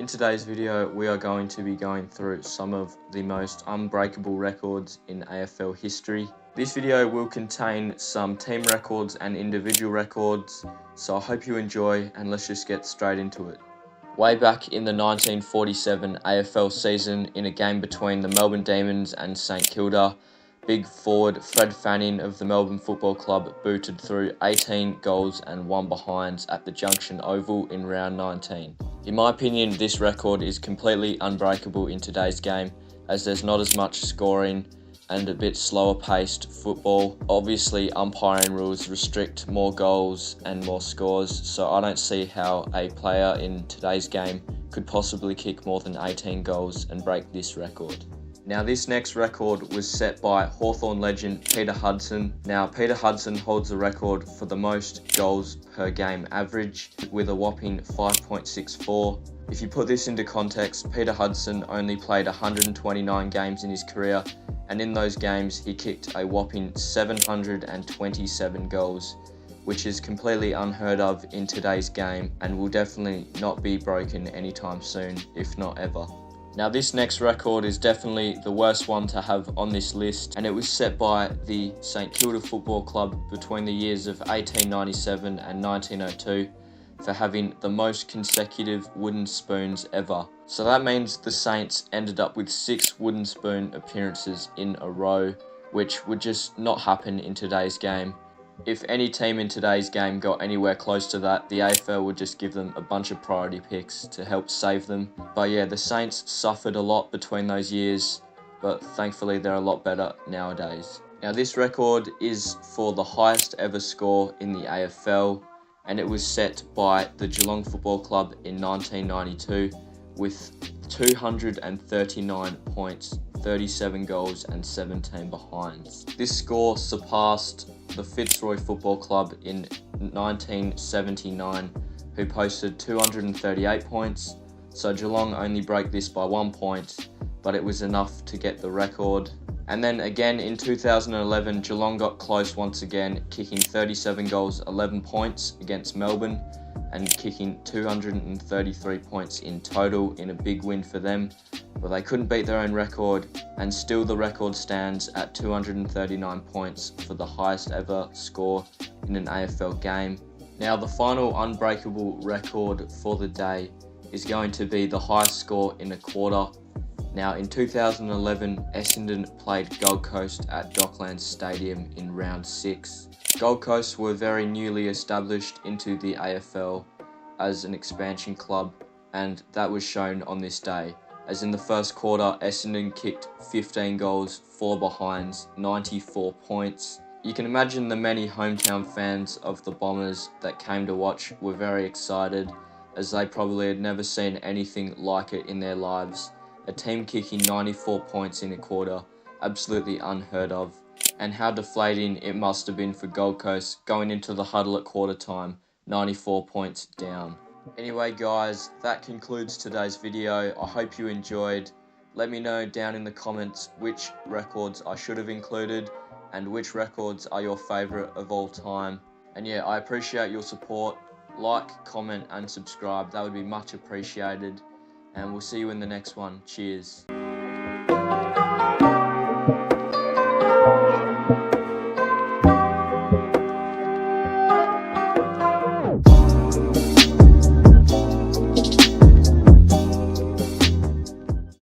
In today's video, we are going to be going through some of the most unbreakable records in AFL history. This video will contain some team records and individual records, so I hope you enjoy, and let's just get straight into it. Way back in the 1947 AFL season, in a game between the Melbourne Demons and St Kilda, big forward Fred Fanning of the Melbourne Football Club booted through 18 goals and 1 behinds at the Junction Oval in round 19. In my opinion, this record is completely unbreakable in today's game, as there's not as much scoring and a bit slower paced football. Obviously, umpiring rules restrict more goals and more scores, so I don't see how a player in today's game could possibly kick more than 18 goals and break this record. Now, this next record was set by Hawthorn legend Peter Hudson. Now, Peter Hudson holds the record for the most goals per game average with a whopping 5.64. If you put this into context, Peter Hudson only played 129 games in his career, and in those games he kicked a whopping 727 goals, which is completely unheard of in today's game and will definitely not be broken anytime soon, if not ever. Now, this next record is definitely the worst one to have on this list, and it was set by the St Kilda Football Club between the years of 1897 and 1902 for having the most consecutive wooden spoons ever. So that means the Saints ended up with 6 wooden spoon appearances in a row, which would just not happen in today's game. If any team in today's game got anywhere close to that, the AFL would just give them a bunch of priority picks to help save them. But yeah, the Saints suffered a lot between those years, but thankfully they're a lot better nowadays. Now, this record is for the highest ever score in the AFL, and it was set by the Geelong Football Club in 1992 with 239 points, 37 goals and 17 behinds. This score surpassed the Fitzroy Football Club in 1979, who posted 238 points, so Geelong only broke this by 1 point, but it was enough to get the record. And then again in 2011, Geelong got close once again, kicking 37 goals, 11 points against Melbourne, and kicking 233 points in total in a big win for them. But they couldn't beat their own record, and still the record stands at 239 points for the highest ever score in an AFL game. Now, the final unbreakable record for the day is going to be the highest score in a quarter. Now, in 2011, Essendon played Gold Coast at Docklands Stadium in round 6. Gold Coast were very newly established into the AFL as an expansion club, and that was shown on this day, as in the first quarter, Essendon kicked 15 goals, 4 behinds, 94 points. You can imagine the many hometown fans of the Bombers that came to watch were very excited, as they probably had never seen anything like it in their lives. A team kicking 94 points in a quarter, absolutely unheard of. And how deflating it must have been for Gold Coast going into the huddle at quarter time, 94 points down. Anyway guys, that concludes today's video. I hope you enjoyed. Let me know down in the comments which records I should have included and which records are your favourite of all time. And yeah, I appreciate your support. Like, comment and subscribe, that would be much appreciated. And we'll see you in the next one. Cheers.